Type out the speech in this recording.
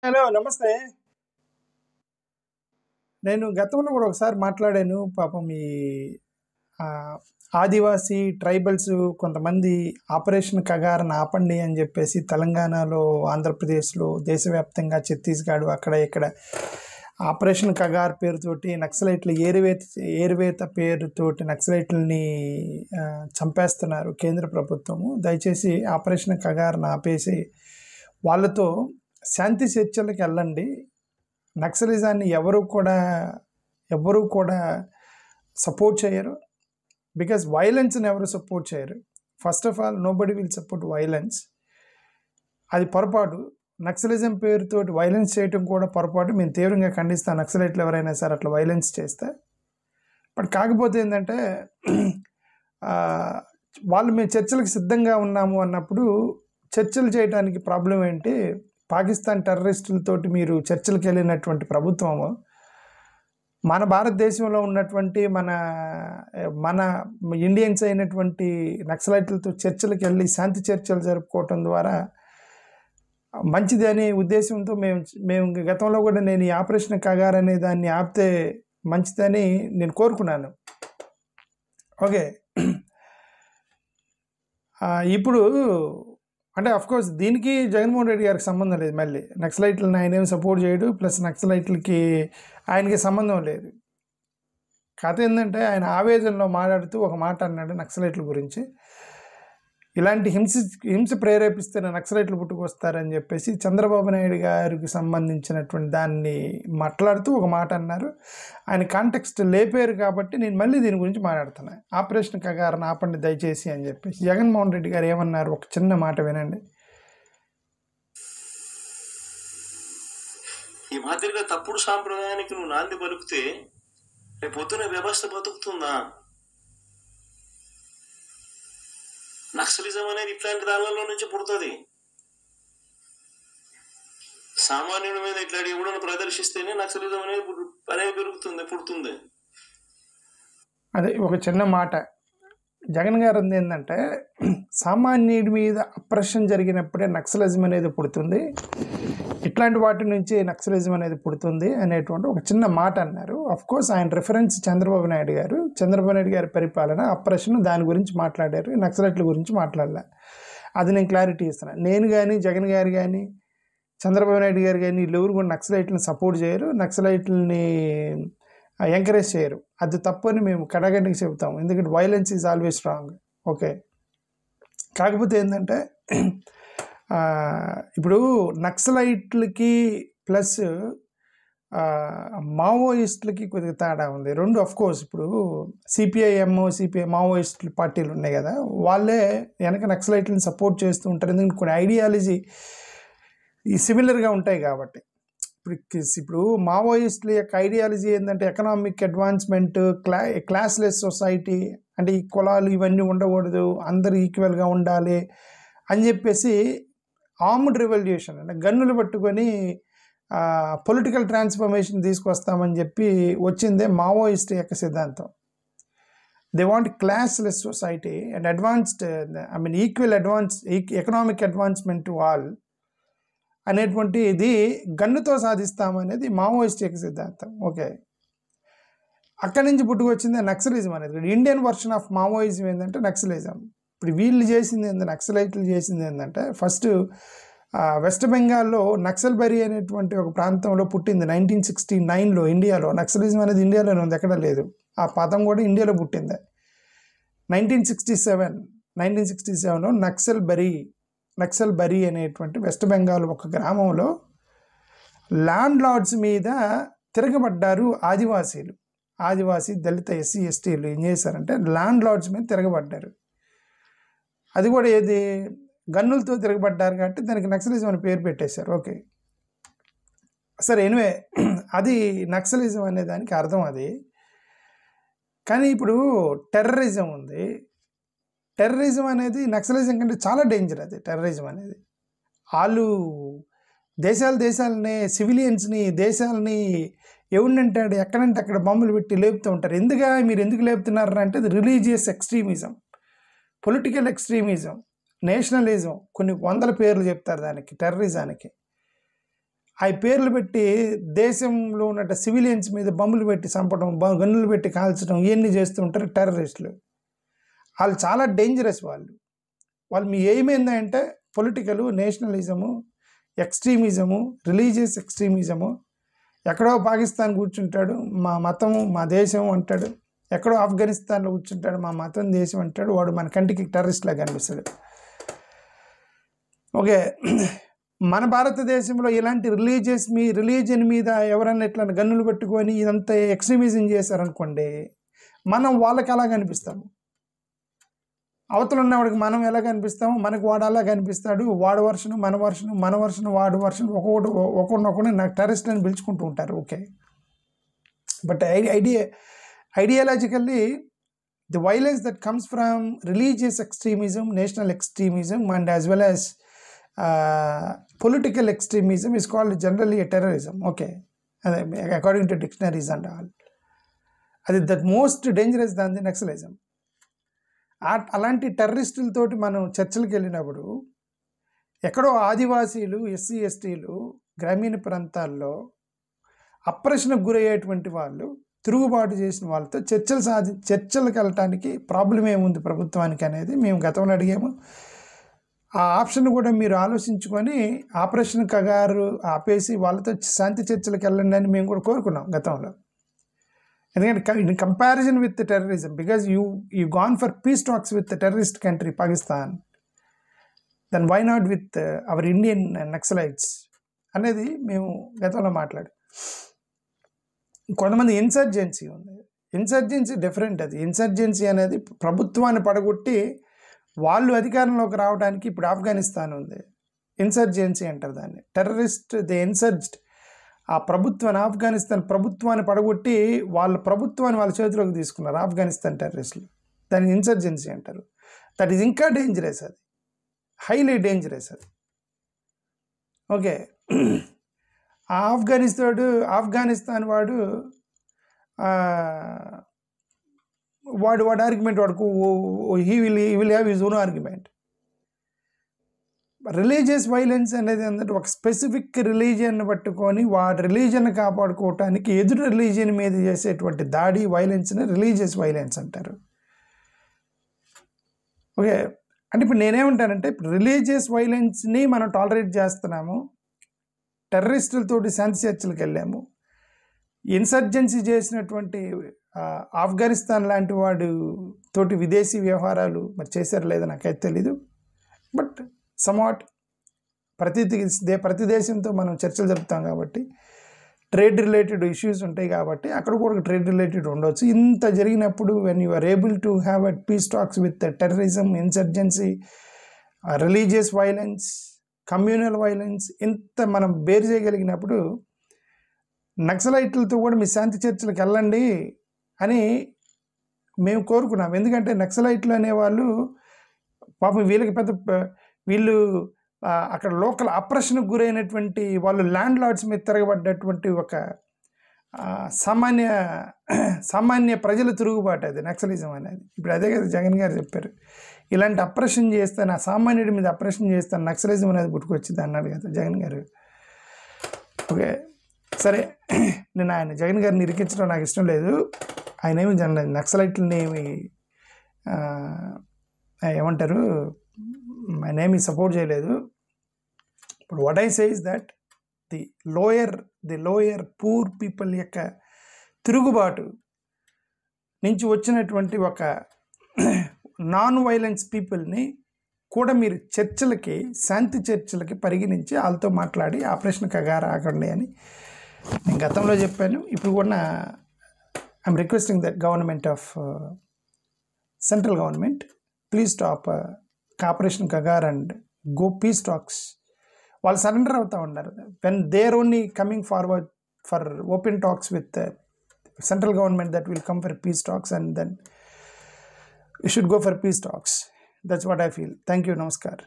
Hello నమస్తే. నేను గతంలో కూడా ఒకసారి మాట్లాడాను. పాపం ఈ ఆహ్, ఆదివాసీ ట్రైబల్స్ కొంతమంది ఆపరేషన్ కగారని ఆపండి అని చెప్పేసి తెలంగాణలో, ఆంధ్రప్రదేశ్‌లో, దేశవ్యాప్తంగా ఛత్తీస్‌గఢ్ అక్కడ ఇక్కడ ఆపరేషన్ కగార్ పేరుతోటి నక్సలైట్ల ఏరివేత పేరుతోటి నక్సలైట్లని చంపేస్తున్నారు కేంద్ర ప్రభుత్వము. దయచేసి ఆపరేషన్ కగార్‌ని ఆపేసి వాళ్ళతో శాంతి చర్చలకు వెళ్ళండి. నక్సలిజాన్ని ఎవ్వరూ కూడా సపోర్ట్ చేయరు. బికాజ్ వైలెన్స్ని ఎవరు సపోర్ట్ చేయరు. First of all nobody will support violence. అది పొరపాటు. నక్సలిజం పేరుతోటి వైలెన్స్ చేయటం కూడా పొరపాటు. మేము తీవ్రంగా ఖండిస్తాం నక్సలైట్లు ఎవరైనా సరే అట్లా వైలెన్స్ చేస్తే. బట్ కాకపోతే ఏంటంటే వాళ్ళు మేము చర్చలకు సిద్ధంగా ఉన్నాము అన్నప్పుడు చర్చలు చేయడానికి ప్రాబ్లం ఏంటి? పాకిస్తాన్ టెర్రరిస్టులతోటి మీరు చర్చలకు వెళ్ళినటువంటి ప్రభుత్వము మన భారతదేశంలో ఉన్నటువంటి మన ఇండియన్స్ అయినటువంటి నక్సలైట్లతో చర్చలకు వెళ్ళి శాంతి చర్చలు జరుపుకోవటం ద్వారా మంచిది అనే ఉద్దేశంతో మేము గతంలో కూడా నేను ఈ ఆపరేషన్ కగార్ అనే దాన్ని ఆపితే మంచిదని నేను కోరుకున్నాను. ఓకే. ఇప్పుడు అంటే అఫ్కోర్స్ దీనికి జగన్మోహన్ రెడ్డి గారికి సంబంధం లేదు. మళ్ళీ నక్సలైట్లను ఆయన ఏమి సపోర్ట్ చేయడు, ప్లస్ నక్సలైట్లకి ఆయనకి సంబంధం లేదు. కథ ఏంటంటే ఆయన ఆవేదనలో మాట్లాడుతూ ఒక మాట అన్నాడు నక్సలైట్ల గురించి. ఇలాంటి హింస ప్రేరేపిస్తే నక్సలైట్లు పుట్టుకొస్తారని చెప్పేసి చంద్రబాబు నాయుడు గారికి సంబంధించినటువంటి దాన్ని మాట్లాడుతూ ఒక మాట అన్నారు. ఆయన కాంటెక్స్ట్ లేపారు కాబట్టి నేను మళ్ళీ దీని గురించి మాట్లాడుతున్నాను. ఆపరేషన్ కగారని ఆపండి దయచేసి అని చెప్పేసి జగన్మోహన్ రెడ్డి గారు ఏమన్నారు, ఒక చిన్న మాట వినండి. ఈ మాదిరిగా తప్పుడు సాంప్రదాయానికి నువ్వు నాంది పలుకుతే రేపు పొద్దున వ్యవస్థ బతుకుతుందా? నక్సలిజం అనేది ఇట్లాంటి దానిలో నుంచి పుడుతుంది. సామాన్యుడి మీద ఇట్లాంటి ఎవడను ప్రదర్శిస్తేనే నక్సలిజం అనేది పుడుతుంది. అదే ఒక చిన్న మాట జగన్ గారు అంది ఏంటంటే, సామాన్యుడి మీద అప్రెషన్ జరిగినప్పుడే నక్సలిజం అనేది పుడుతుంది, ఇట్లాంటి వాటి నుంచి నక్సలిజం అనేది పుడుతుంది అనేటువంటి ఒక చిన్న మాట అన్నారు. కోర్స్ ఆయన రిఫరెన్స్ చంద్రబాబు నాయుడు గారి పరిపాలన, అప్రెషన్, దాని గురించి మాట్లాడారు. నక్సలైట్ల గురించి మాట్లాడలే. అది నేను క్లారిటీ ఇస్తున్నాను. నేను కానీ, జగన్ గారు కానీ, చంద్రబాబు నాయుడు గారు కానీ వీళ్ళెవరు కూడా నక్సలైట్లను సపోర్ట్ చేయరు, నక్సలైట్లని ఎంకరేజ్ చేయరు. అది తప్పు అని మేము కడగండికి చెబుతాం. ఎందుకంటే violence is always wrong. Okay. కాకపోతే ఏంటంటే ఇప్పుడు నక్సలైట్లకి ప్లస్ మావోయిస్టులకి కొద్దిగా తేడా ఉంది. రెండు కోర్స్ ఇప్పుడు సిపిఐ మావోయిస్టులు పార్టీలు ఉన్నాయి కదా, వాళ్ళే వెనక నక్సలైట్లను సపోర్ట్ చేస్తూ ఉంటారు. ఎందుకంటే కొన్ని ఐడియాలజీ సిమిలర్గా ఉంటాయి కాబట్టి. ఇప్పుడు మావోయిస్టుల యొక్క ఐడియాలజీ ఏంటంటే ఎకనామిక్ అడ్వాన్స్మెంట్, క్లాస్లెస్ సొసైటీ, అంటే ఈ కులాలు ఇవన్నీ ఉండకూడదు, అందరూ ఈక్వల్గా ఉండాలి అని చెప్పేసి ఆర్మ్డ్ రివల్యూషన్ అంటే గన్నులు పట్టుకొని పొలిటికల్ ట్రాన్స్ఫర్మేషన్ తీసుకొస్తామని చెప్పి వచ్చిందే మావోయిస్ట్ యొక్క సిద్ధాంతం. They want classless society and equal economic advancement to all అనేటువంటి ఇది గన్నుతో సాధిస్తామనేది మావోయిస్ట్ యొక్క సిద్ధాంతం. ఓకే. అక్కడి నుంచి పుట్టుకొచ్చింది నక్సలిజం అనేది. ఇండియన్ వర్షన్ ఆఫ్ మావోయిజం ఏంటంటే నక్సలిజం. ఇప్పుడు నక్సలైట్లు చేసింది ఏంటంటే, ఫస్ట్ వెస్ట్ బెంగాల్లో నక్సల్బరీ అనేటువంటి ఒక ప్రాంతంలో పుట్టింది 1969లో ఇండియాలో. నక్సలిజం అనేది ఇండియాలోనే ఉంది, ఎక్కడ లేదు. ఆ పదం కూడా ఇండియాలో పుట్టింది. 1967లో నక్సల్బరీ అనేటువంటి వెస్ట్ బెంగాల్ ఒక గ్రామంలో ల్యాండ్ లార్డ్స్ మీద తిరగబడ్డారు ఆదివాసీ దళిత ఎస్సీ ఎస్టీలు. ఏం చేశారంటే ల్యాండ్ లార్డ్స్ మీద తిరగబడ్డారు. అది కూడా ఏది గన్నులతో తిరగబడ్డారు కాబట్టి దానికి నక్సలిజం అని పేరు పెట్టేశారు. ఓకే సరే, ఎనివే అది నక్సలిజం అనే దానికి అర్థం అది. కానీ ఇప్పుడు టెర్రరిజం ఉంది. టెర్రరిజం అనేది నక్సలిజం కంటే చాలా డేంజర్. అది టెర్రరిజం అనేది వాళ్ళు దేశాలని సివిలియన్స్ని దేశాలని ఎవరినంటే ఎక్కడంటే అక్కడ బాంబులు పెట్టి లేపుతూ ఉంటారు. మీరు ఎందుకు లేపుతున్నారు అంటే అది religious extremism, political extremism, nationalism, కొన్ని వందల పేర్లు చెప్తారు దానికి, టెర్రరిజానికి. ఆ పేర్లు పెట్టి దేశంలో ఉన్న సివిలియన్స్ మీద బొమ్మలు పెట్టి చంపడం, గన్నులు పెట్టి కాల్చడం, ఇవన్నీ చేస్తూ ఉంటారు టెర్రరిస్టులు. వాళ్ళు చాలా డేంజరస్. వాళ్ళు మీ ఎయిమ్ ఏంటంటే పొలిటికల్ నేషనలిజము, ఎక్స్ట్రీమిజము, రిలీజియస్ ఎక్స్ట్రీమిజము. ఎక్కడో పాకిస్తాన్ కూర్చుంటాడు, మా మతము మా దేశం అంటాడు. ఎక్కడో ఆఫ్ఘనిస్తాన్లో కూర్చుంటాడు, మా మతం దేశం అంటాడు. వాడు మన కంటికి టెర్రరిస్ట్లా కనిపిస్తాడు. ఓకే, మన భారతదేశంలో ఇలాంటి రిలీజియన్ మీద ఎవరన్నా ఇట్లా గన్నులు పెట్టుకొని ఇదంతా ఎక్స్ట్రీమిజం చేశారనుకోండి, మనం వాళ్ళకి అలా కనిపిస్తాము. అవతల ఉన్నవాడికి మనం ఎలా కనిపిస్తామో మనకు వాడు అలా కనిపిస్తాడు. వాడు వర్షను మన వర్షను వాడు వర్షను ఒకరినొకరిని నాకు టెర్రరిస్ట్ అని పిలుచుకుంటూ ఉంటారు. Okay, but ideologically the violence that comes from religious extremism, national extremism and as well as political extremism is called generally a terrorism. Okay, అదే according to dictionaries and all. అది that most dangerous than the naxalism. అలాంటి టెర్రరిస్టులతోటి మనం చర్చలకు వెళ్ళినప్పుడు ఎక్కడో ఆదివాసీలు, SC ఎస్టీలు గ్రామీణ ప్రాంతాల్లో అప్రెషన్కు గురయ్యేటువంటి వాళ్ళు, తిరుగుబాటు చేసిన వాళ్ళతో చర్చలకు వెళ్ళటానికి ప్రాబ్లం ఏముంది ప్రభుత్వానికి అనేది మేము గతంలో అడిగాము. ఆ ఆప్షన్ కూడా మీరు ఆలోచించుకొని ఆపరేషన్ కగారు ఆపేసి వాళ్ళతో శాంతి చర్చలకు వెళ్ళండి అని మేము కూడా కోరుకున్నాం గతంలో. ఎందుకంటే in comparison with terrorism, because you gone for peace talks with terrorist country Pakistan, then why not with our Indian naxalites అనేది మేము గతంలో మాట్లాడాం. కొంతమంది ఇన్సర్జెన్సీ ఉంది. Insurgency different. అది ఇన్సర్జెన్సీ అనేది ప్రభుత్వాన్ని పడగొట్టి వాళ్ళు అధికారంలోకి రావడానికి. ఇప్పుడు ఆఫ్ఘనిస్తాన్ ఉంది, ఇన్సర్జెన్సీ అంటారు దాన్ని. టెర్రరిస్ట్ ది ఇన్సర్జ్డ్, ఆ ప్రభుత్వాన్ని, ఆఫ్ఘనిస్తాన్ ప్రభుత్వాన్ని పడగొట్టి వాళ్ళ ప్రభుత్వాన్ని వాళ్ళ చేతిలోకి తీసుకున్నారు ఆఫ్ఘనిస్తాన్ టెర్రరిస్టులు. దాన్ని ఇన్సర్జెన్సీ అంటారు. దట్ ఈజ్ ఇంకా డేంజరస్, అది హైలీ డేంజరస్ అది. ఓకే, ఆ ఆఫ్ఘనిస్తాన్ వాడు ఆర్గ్యుమెంట్ వాడుకు he will have his own argument. Religious violence అనేది ఏంటంటే ఒక స్పెసిఫిక్ రిలీజియన్ పట్టుకొని వాడి రిలీజియన్ కాపాడుకోవటానికి ఎదురు రిలీజియన్ మీద చేసేటువంటి దాడి, వైలెన్స్ని రిలీజియస్ వైలెన్స్ అంటారు. ఓకే, అంటే ఇప్పుడు నేనేమంటానంటే ఇప్పుడు రిలీజియస్ వైలెన్స్ని మనం టాలరేట్ చేస్తున్నాము, టెర్రరిస్టులతోటి శాంతి చర్చలకు వెళ్ళాము. ఇన్సర్జెన్సీ చేసినటువంటి ఆఫ్ఘనిస్తాన్ లాంటి వాడు తోటి విదేశీ వ్యవహారాలు మరి చేశారు లేదా నాకైతే తెలీదు. బట్ సమ్వాట్ ప్రతి దేశంతో మనం చర్చలు జరుపుతాం కాబట్టి ట్రేడ్ రిలేటెడ్ ఇష్యూస్ ఉంటాయి కాబట్టి అక్కడ కూడా ట్రేడ్ రిలేటెడ్ ఉండవచ్చు. ఇంత జరిగినప్పుడు when you are able to have a peace talks with terrorism, insurgency, religious violence, communal violence ఇంత మనం బేర్ చేయగలిగినప్పుడు నక్సలైట్లతో కూడా మీ శాంతి చర్చలకు వెళ్ళండి అని మేము కోరుకున్నాం. ఎందుకంటే నక్సలైట్లు అనేవాళ్ళు పాపం వీళ్ళు అక్కడ లోకల్ అప్రెషన్కి గురైనటువంటి వాళ్ళు, ల్యాండ్ లార్డ్స్ మీద తిరగబడ్డటువంటి ఒక సామాన్య ప్రజల తిరుగుబాటు అది నక్సలిజం అనేది. ఇప్పుడు అదే కదా జగన్ గారు చెప్పారు, ఇలాంటి అప్రెషన్ చేస్తాను, ఆ సామాన్యుడి మీద అప్రెషన్ చేస్తాను, నక్సలిజం అనేది పుట్టుకొచ్చింది అన్నాడు కదా జగన్ గారు. ఓకే, సరే, నేను జగన్ గారిని ఇరికించడం నాకు ఇష్టం లేదు. ఆయన ఏమి నక్సలైట్లని ఏమంటారు, ఆయన ఏమి సపోర్ట్ చేయలేదు. ఇప్పుడు what I say is that the lower poor people యొక్క తిరుగుబాటు నుంచి వచ్చినటువంటి ఒక నాన్ వైలెన్స్ పీపుల్ని కూడా మీరు శాంతి చర్చలకి పరిగణించి వాళ్ళతో మాట్లాడి ఆపరేషన్ కగారు ఆగండి అని నేను గతంలో చెప్పాను. ఇప్పుడు కూడా I'm requesting the government of central government, please stop operation Kagar and go peace talks. వాళ్ళు సరెండర్ అవుతూ ఉన్నారు. When they are only coming forward for open talks with central government, that will come for peace talks, and then you should go for peace talks. That's what I feel. Thank you. Namaskar.